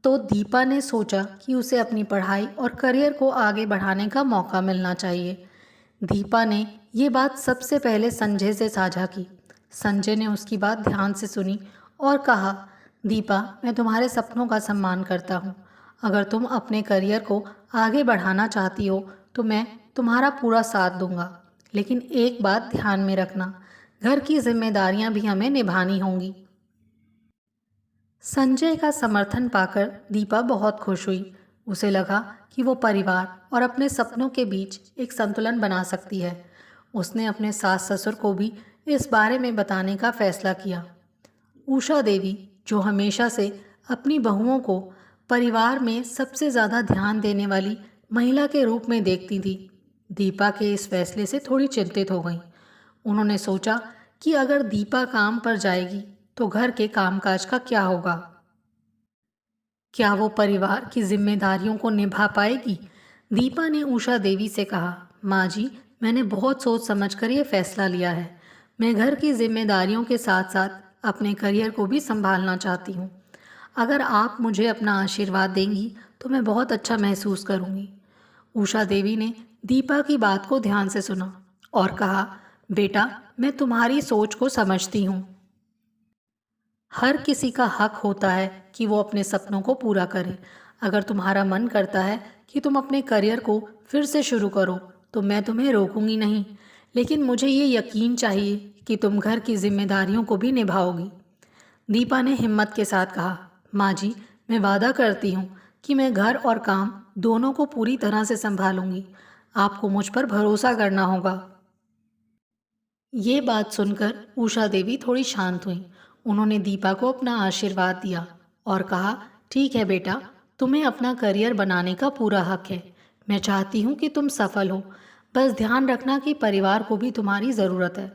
A: तो दीपा ने सोचा कि उसे अपनी पढ़ाई और करियर को आगे बढ़ाने का मौका मिलना चाहिए। दीपा ने ये बात सबसे पहले संजय से साझा की। संजय ने उसकी बात ध्यान से सुनी और कहा, दीपा, मैं तुम्हारे सपनों का सम्मान करता हूँ। अगर तुम अपने करियर को आगे बढ़ाना चाहती हो तो मैं तुम्हारा पूरा साथ दूंगा, लेकिन एक बात ध्यान में रखना, घर की जिम्मेदारियां भी हमें निभानी होंगी। संजय का समर्थन पाकर दीपा बहुत खुश हुई। उसे लगा कि वो परिवार और अपने सपनों के बीच एक संतुलन बना सकती है। उसने अपने सास ससुर को भी इस बारे में बताने का फैसला किया। उषा देवी, जो हमेशा से अपनी बहुओं को परिवार में सबसे ज़्यादा ध्यान देने वाली महिला के रूप में देखती थी, दीपा के इस फैसले से थोड़ी चिंतित हो गई। उन्होंने सोचा कि अगर दीपा काम पर जाएगी तो घर के कामकाज का क्या होगा? क्या वो परिवार की जिम्मेदारियों को निभा पाएगी? दीपा ने उषा देवी से कहा, माँ जी, मैंने बहुत सोच समझकर ये फैसला लिया है। मैं घर की जिम्मेदारियों के साथ साथ अपने करियर को भी संभालना चाहती हूँ। अगर आप मुझे अपना आशीर्वाद देंगी तो मैं बहुत अच्छा महसूस करूँगी। उषा देवी ने दीपा की बात को ध्यान से सुना और कहा, बेटा, मैं तुम्हारी सोच को समझती हूँ। हर किसी का हक होता है कि वो अपने सपनों को पूरा करे। अगर तुम्हारा मन करता है कि तुम अपने करियर को फिर से शुरू करो, तो मैं तुम्हें रोकूंगी नहीं। लेकिन मुझे ये यकीन चाहिए कि तुम घर की जिम्मेदारियों को भी निभाओगी। दीपा ने हिम्मत के साथ कहा, माँ जी, मैं वादा करती हूँ कि मैं घर और काम दोनों को पूरी तरह से संभालूंगी। आपको मुझ पर भरोसा करना होगा। ये बात सुनकर उषा देवी थोड़ी शांत हुई। उन्होंने दीपा को अपना आशीर्वाद दिया और कहा, ठीक है बेटा, तुम्हें अपना करियर बनाने का पूरा हक है। मैं चाहती हूँ कि तुम सफल हो। बस ध्यान रखना कि परिवार को भी तुम्हारी ज़रूरत है।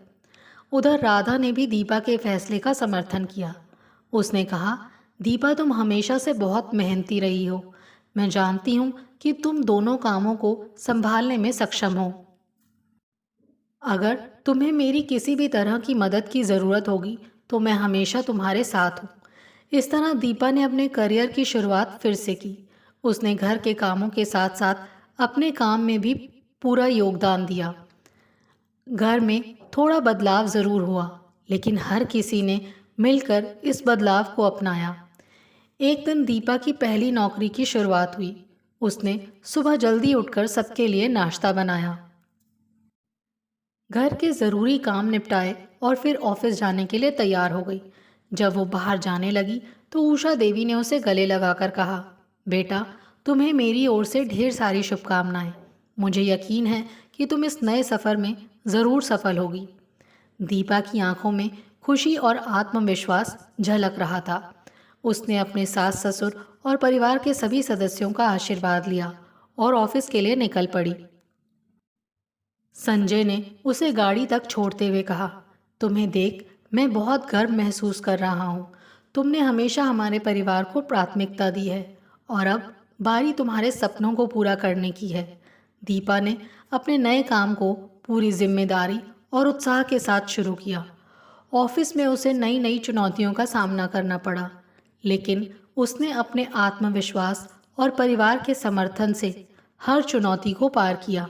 A: उधर राधा ने भी दीपा के फैसले का समर्थन किया। उसने कहा, दीपा, तुम हमेशा से बहुत मेहनती रही हो। मैं जानती हूँ कि तुम दोनों कामों को संभालने में सक्षम हो। अगर तुम्हें मेरी किसी भी तरह की मदद की ज़रूरत होगी तो मैं हमेशा तुम्हारे साथ हूँ। इस तरह दीपा ने अपने करियर की शुरुआत फिर से की। उसने घर के कामों के साथ साथ अपने काम में भी पूरा योगदान दिया। घर में थोड़ा बदलाव ज़रूर हुआ, लेकिन हर किसी ने मिलकर इस बदलाव को अपनाया। एक दिन दीपा की पहली नौकरी की शुरुआत हुई। उसने सुबह जल्दी उठकर सबके लिए नाश्ता बनाया, घर के ज़रूरी काम निपटाए और फिर ऑफिस जाने के लिए तैयार हो गई। जब वो बाहर जाने लगी तो उषा देवी ने उसे गले लगाकर कहा, बेटा, तुम्हें मेरी ओर से ढेर सारी शुभकामनाएं। मुझे यकीन है कि तुम इस नए सफ़र में ज़रूर सफल होगी। दीपा की आंखों में खुशी और आत्मविश्वास झलक रहा था। उसने अपने सास ससुर और परिवार के सभी सदस्यों का आशीर्वाद लिया और ऑफिस के लिए निकल पड़ी। संजय ने उसे गाड़ी तक छोड़ते हुए कहा, तुम्हें देख मैं बहुत गर्व महसूस कर रहा हूँ। तुमने हमेशा हमारे परिवार को प्राथमिकता दी है और अब बारी तुम्हारे सपनों को पूरा करने की है। दीपा ने अपने नए काम को पूरी जिम्मेदारी और उत्साह के साथ शुरू किया। ऑफिस में उसे नई नई चुनौतियों का सामना करना पड़ा, लेकिन उसने अपने आत्मविश्वास और परिवार के समर्थन से हर चुनौती को पार किया।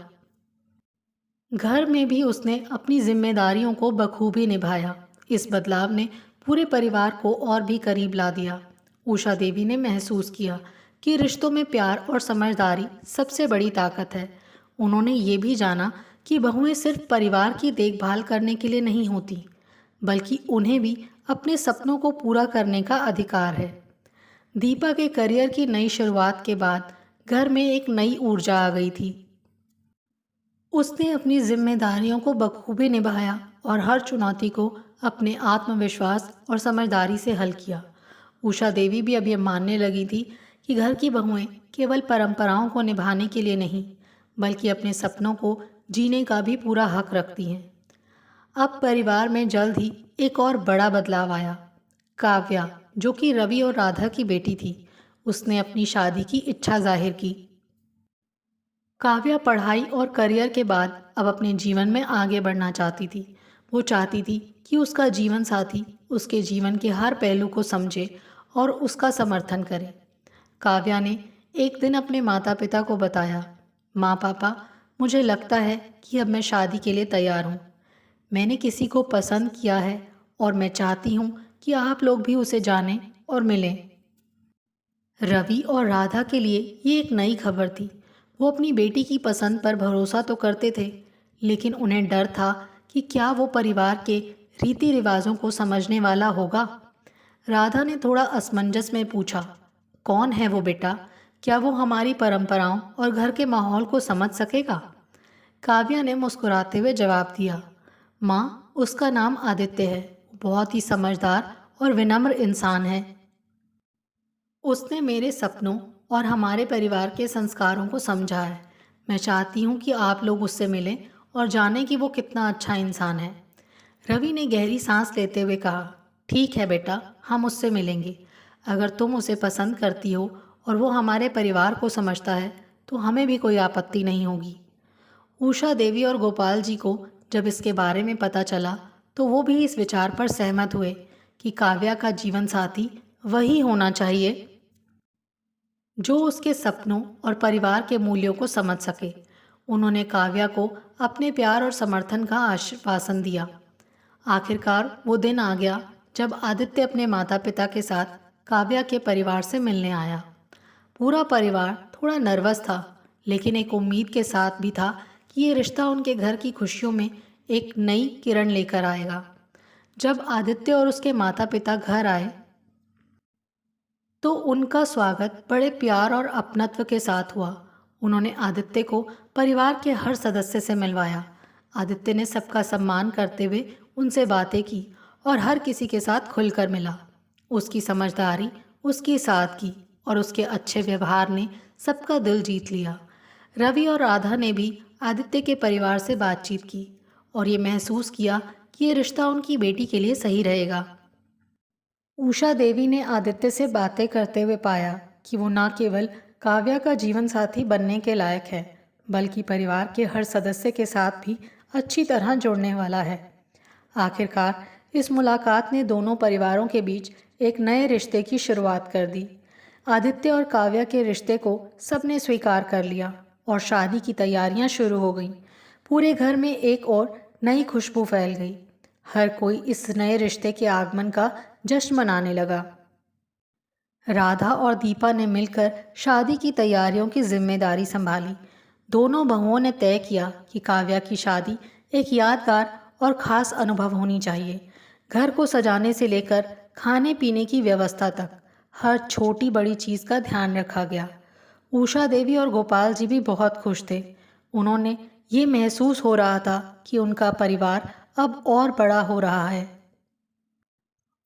A: घर में भी उसने अपनी जिम्मेदारियों को बखूबी निभाया। इस बदलाव ने पूरे परिवार को और भी करीब ला दिया। उषा देवी ने महसूस किया कि रिश्तों में प्यार और समझदारी सबसे बड़ी ताकत है। उन्होंने ये भी जाना कि बहुएं सिर्फ परिवार की देखभाल करने के लिए नहीं होती, बल्कि उन्हें भी अपने सपनों को पूरा करने का अधिकार है। दीपा के करियर की नई शुरुआत के बाद घर में एक नई ऊर्जा आ गई थी। उसने अपनी जिम्मेदारियों को बखूबी निभाया और हर चुनौती को अपने आत्मविश्वास और समझदारी से हल किया। उषा देवी भी अब ये मानने लगी थी कि घर की बहुएं केवल परंपराओं को निभाने के लिए नहीं, बल्कि अपने सपनों को जीने का भी पूरा हक रखती हैं। अब परिवार में जल्द ही एक और बड़ा बदलाव आया। काव्या, जो कि रवि और राधा की बेटी थी, उसने अपनी शादी की इच्छा जाहिर की। काव्या पढ़ाई और करियर के बाद अब अपने जीवन में आगे बढ़ना चाहती थी। वो चाहती थी कि उसका जीवन साथी उसके जीवन के हर पहलू को समझे और उसका समर्थन करे। काव्या ने एक दिन अपने माता पिता को बताया, माँ पापा, मुझे लगता है कि अब मैं शादी के लिए तैयार हूँ। मैंने किसी को पसंद किया है और मैं चाहती हूँ कि आप लोग भी उसे जानें और मिलें। रवि और राधा के लिए ये एक नई खबर थी। वो अपनी बेटी की पसंद पर भरोसा तो करते थे, लेकिन उन्हें डर था कि क्या वो परिवार के रीति रिवाजों को समझने वाला होगा। राधा ने थोड़ा असमंजस में पूछा, कौन है वो बेटा? क्या वो हमारी परंपराओं और घर के माहौल को समझ सकेगा? काव्या ने मुस्कुराते हुए जवाब दिया, माँ, उसका नाम आदित्य है। बहुत ही समझदार और विनम्र इंसान है। उसने मेरे सपनों और हमारे परिवार के संस्कारों को समझा है। मैं चाहती हूँ कि आप लोग उससे मिलें और जानें कि वो कितना अच्छा इंसान है। रवि ने गहरी सांस लेते हुए कहा, ठीक है बेटा, हम उससे मिलेंगे। अगर तुम उसे पसंद करती हो और वो हमारे परिवार को समझता है तो हमें भी कोई आपत्ति नहीं होगी। उषा देवी और गोपाल जी को जब इसके बारे में पता चला तो वो भी इस विचार पर सहमत हुए कि काव्या का जीवन साथी वही होना चाहिए जो उसके सपनों और परिवार के मूल्यों को समझ सके। उन्होंने काव्या को अपने प्यार और समर्थन का आश्वासन दिया। आखिरकार वो दिन आ गया जब आदित्य अपने माता पिता के साथ काव्या के परिवार से मिलने आया। पूरा परिवार थोड़ा नर्वस था, लेकिन एक उम्मीद के साथ भी था कि ये रिश्ता उनके घर की खुशियों में एक नई किरण लेकर आएगा। जब आदित्य और उसके माता पिता घर आए तो उनका स्वागत बड़े प्यार और अपनत्व के साथ हुआ। उन्होंने आदित्य को परिवार के हर सदस्य से मिलवाया। आदित्य ने सबका सम्मान करते हुए उनसे बातें की और हर किसी के साथ खुलकर मिला। उसकी समझदारी, उसकी सादगी और उसके अच्छे व्यवहार ने सबका दिल जीत लिया। रवि और राधा ने भी आदित्य के परिवार से बातचीत की और ये महसूस किया कि ये रिश्ता उनकी बेटी के लिए सही रहेगा। उषा देवी ने आदित्य से बातें करते हुए पाया कि वो न केवल काव्या का जीवन साथी बनने के लायक है, बल्कि परिवार के हर सदस्य के साथ भी अच्छी तरह जुड़ने वाला है। आखिरकार इस मुलाकात ने दोनों परिवारों के बीच एक नए रिश्ते की शुरुआत कर दी। आदित्य और काव्या के रिश्ते को सबने स्वीकार कर लिया और शादी की तैयारियां शुरू हो गईं। पूरे घर में एक और नई खुशबू फैल गई। हर कोई इस नए रिश्ते के आगमन का जश्न मनाने लगा। राधा और दीपा ने मिलकर शादी की तैयारियों की जिम्मेदारी संभाली। दोनों बहुओं ने तय किया कि काव्या की शादी एक यादगार और ख़ास अनुभव होनी चाहिए। घर को सजाने से लेकर खाने पीने की व्यवस्था तक हर छोटी बड़ी चीज़ का ध्यान रखा गया। उषा देवी और गोपाल जी भी बहुत खुश थे। उन्होंने ये महसूस हो रहा था कि उनका परिवार अब और बड़ा हो रहा है।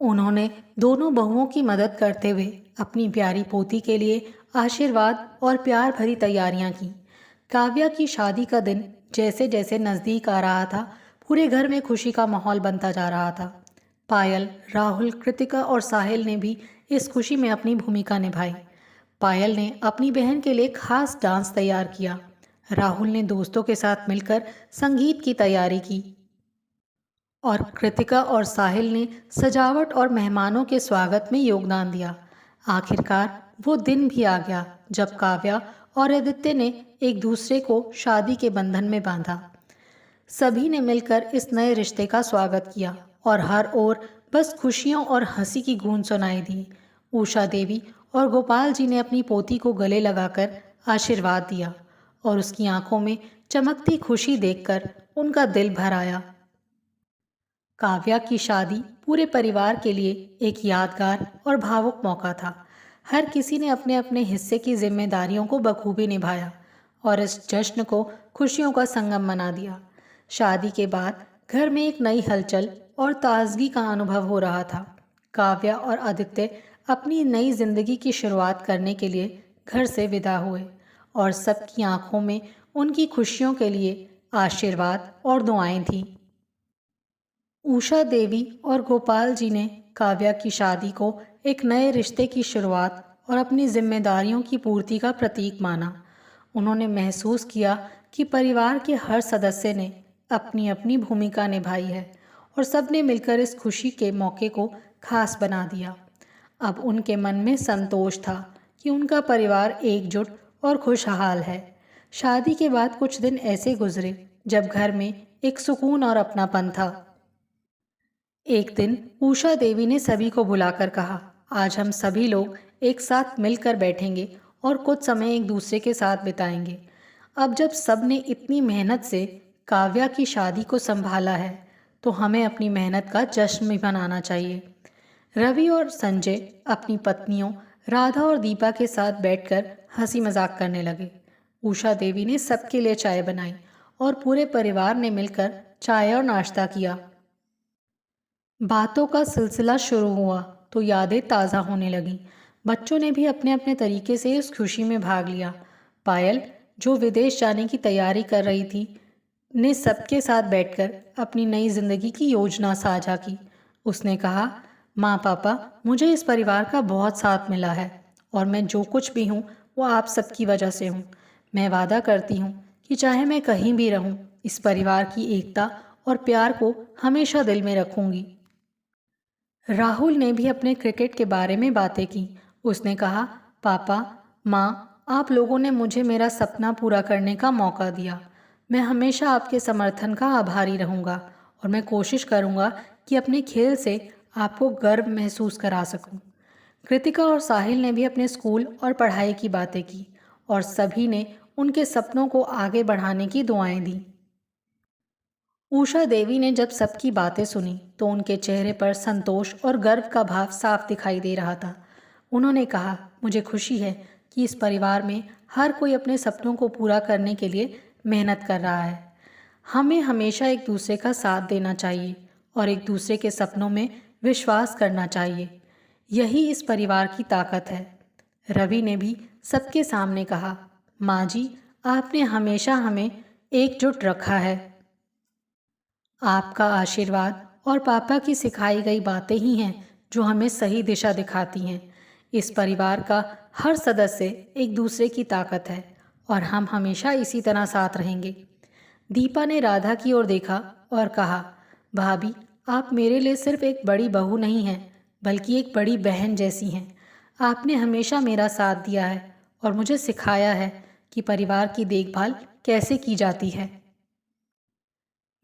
A: उन्होंने दोनों बहुओं की मदद करते हुए अपनी प्यारी पोती के लिए आशीर्वाद और प्यार भरी तैयारियां की। काव्या की शादी का दिन जैसे जैसे नज़दीक आ रहा था, पूरे घर में खुशी का माहौल बनता जा रहा था। पायल, राहुल, कृतिका और साहिल ने भी इस खुशी में अपनी भूमिका निभाई। पायल ने अपनी बहन के लिए खास डांस तैयार किया। राहुल ने दोस्तों के साथ मिलकर संगीत की तैयारी की और कृतिका और साहिल ने सजावट और मेहमानों के स्वागत में योगदान दिया। आखिरकार वो दिन भी आ गया जब काव्या और आदित्य ने एक दूसरे को शादी के बंधन में बांधा। सभी ने मिलकर इस नए रिश्ते का स्वागत किया और हर ओर बस खुशियों और हंसी की गूंज सुनाई दी। उषा देवी और गोपाल जी ने अपनी पोती को गले लगाकर आशीर्वाद दिया और उसकी आंखों में चमकती खुशी देखकर उनका दिल भर आया। काव्या की शादी पूरे परिवार के लिए एक यादगार और भावुक मौका था। हर किसी ने अपने अपने हिस्से की जिम्मेदारियों को बखूबी निभाया और इस जश्न को खुशियों का संगम बना दिया। शादी के बाद घर में एक नई हलचल और ताजगी का अनुभव हो रहा था। काव्या और आदित्य अपनी नई जिंदगी की शुरुआत करने के लिए घर से विदा हुए और सबकी आंखों में उनकी खुशियों के लिए आशीर्वाद और दुआएं थीं। उषा देवी और गोपाल जी ने काव्या की शादी को एक नए रिश्ते की शुरुआत और अपनी जिम्मेदारियों की पूर्ति का प्रतीक माना। उन्होंने महसूस किया कि परिवार के हर सदस्य ने अपनी अपनी भूमिका निभाई है और सबने मिलकर इस खुशी के मौके को खास बना दिया। अब उनके मन में संतोष था कि उनका परिवार एकजुट और खुशहाल है। शादी के बाद कुछ दिन ऐसे गुजरे जब घर में एक सुकून और अपनापन था। एक दिन उषा देवी ने सभी को बुलाकर कहा, आज हम सभी लोग एक साथ मिलकर बैठेंगे और कुछ समय एक दूसरे के साथ बिताएंगे। अब जब सब ने इतनी मेहनत से काव्या की शादी को संभाला है तो हमें अपनी मेहनत का जश्न भी मनाना चाहिए। रवि और संजय अपनी पत्नियों राधा और दीपा के साथ बैठकर हंसी मजाक करने लगे। उषा देवी ने सबके लिए चाय बनाई और पूरे परिवार ने मिलकर चाय और नाश्ता किया। बातों का सिलसिला शुरू हुआ तो यादें ताज़ा होने लगीं। बच्चों ने भी अपने अपने तरीके से इस खुशी में भाग लिया। पायल, जो विदेश जाने की तैयारी कर रही थी, ने सबके साथ बैठकर अपनी नई जिंदगी की योजना साझा की। उसने कहा, माँ पापा, मुझे इस परिवार का बहुत साथ मिला है और मैं जो कुछ भी हूँ वो आप सबकी वजह से हूँ। मैं वादा करती हूँ कि चाहे मैं कहीं भी रहूँ, इस परिवार की एकता और प्यार को हमेशा दिल में रखूँगी। राहुल ने भी अपने क्रिकेट के बारे में बातें की। उसने कहा, पापा, माँ, आप लोगों ने मुझे मेरा सपना पूरा करने का मौका दिया। मैं हमेशा आपके समर्थन का आभारी रहूँगा और मैं कोशिश करूँगा कि अपने खेल से आपको गर्व महसूस करा सकूं। कृतिका और साहिल ने भी अपने स्कूल और पढ़ाई की बातें की और सभी ने उनके सपनों को आगे बढ़ाने की दुआएं दी। उषा देवी ने जब सबकी बातें सुनी तो उनके चेहरे पर संतोष और गर्व का भाव साफ दिखाई दे रहा था। उन्होंने कहा, मुझे खुशी है कि इस परिवार में हर कोई अपने सपनों को पूरा करने के लिए मेहनत कर रहा है। हमें हमेशा एक दूसरे का साथ देना चाहिए और एक दूसरे के सपनों में विश्वास करना चाहिए। यही इस परिवार की ताकत है। रवि ने भी सबके सामने कहा, माँ जी, आपने हमेशा हमें एकजुट रखा है। आपका आशीर्वाद और पापा की सिखाई गई बातें ही हैं जो हमें सही दिशा दिखाती हैं। इस परिवार का हर सदस्य एक दूसरे की ताकत है और हम हमेशा इसी तरह साथ रहेंगे। दीपा ने राधा की ओर देखा और कहा, भाभी, आप मेरे लिए सिर्फ एक बड़ी बहू नहीं हैं, बल्कि एक बड़ी बहन जैसी हैं। आपने हमेशा मेरा साथ दिया है और मुझे सिखाया है कि परिवार की देखभाल कैसे की जाती है।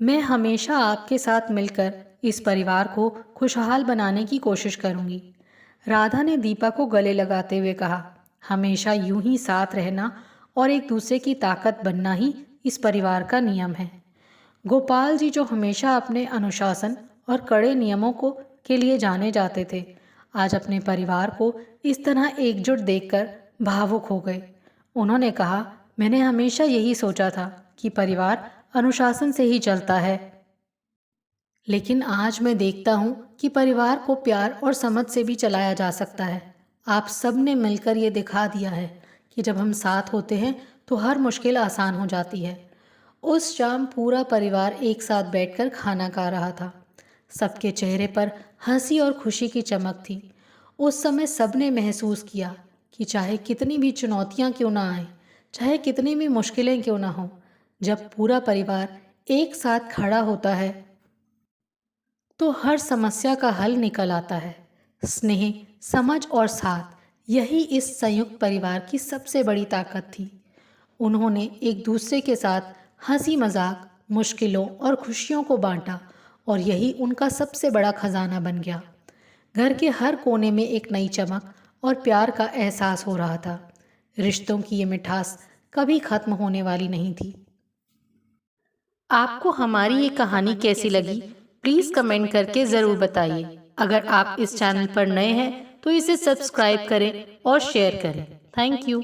A: मैं हमेशा आपके साथ मिलकर इस परिवार को खुशहाल बनाने की कोशिश करूंगी। राधा ने दीपा को गले लगाते हुए कहा, हमेशा यूं ही साथ रहना और एक दूसरे की ताकत बनना ही इस परिवार का नियम है। गोपाल जी, जो हमेशा अपने अनुशासन और कड़े नियमों को के लिए जाने जाते थे, आज अपने परिवार को इस तरह एकजुट देखकर भावुक हो गए। उन्होंने कहा, मैंने हमेशा यही सोचा था कि परिवार अनुशासन से ही चलता है, लेकिन आज मैं देखता हूँ कि परिवार को प्यार और समझ से भी चलाया जा सकता है। आप सब ने मिलकर ये दिखा दिया है कि जब हम साथ होते हैं तो हर मुश्किल आसान हो जाती है। उस शाम पूरा परिवार एक साथ बैठकर खाना खा रहा था। सबके चेहरे पर हंसी और खुशी की चमक थी। उस समय सबने महसूस किया कि चाहे कितनी भी चुनौतियां क्यों ना आए, चाहे कितनी भी मुश्किलें क्यों ना हों, जब पूरा परिवार एक साथ खड़ा होता है तो हर समस्या का हल निकल आता है। स्नेह, समझ और साथ, यही इस संयुक्त परिवार की सबसे बड़ी ताकत थी। उन्होंने एक दूसरे के साथ हंसी मजाक, मुश्किलों और खुशियों को बांटा और यही उनका सबसे बड़ा खजाना बन गया। घर के हर कोने में एक नई चमक और प्यार का एहसास हो रहा था। रिश्तों की ये मिठास कभी खत्म होने वाली नहीं थी। आपको हमारी ये कहानी कैसी लगी, प्लीज़ कमेंट करके ज़रूर बताइए। अगर आप इस चैनल पर नए हैं तो इसे सब्सक्राइब करें और शेयर करें। Thank you.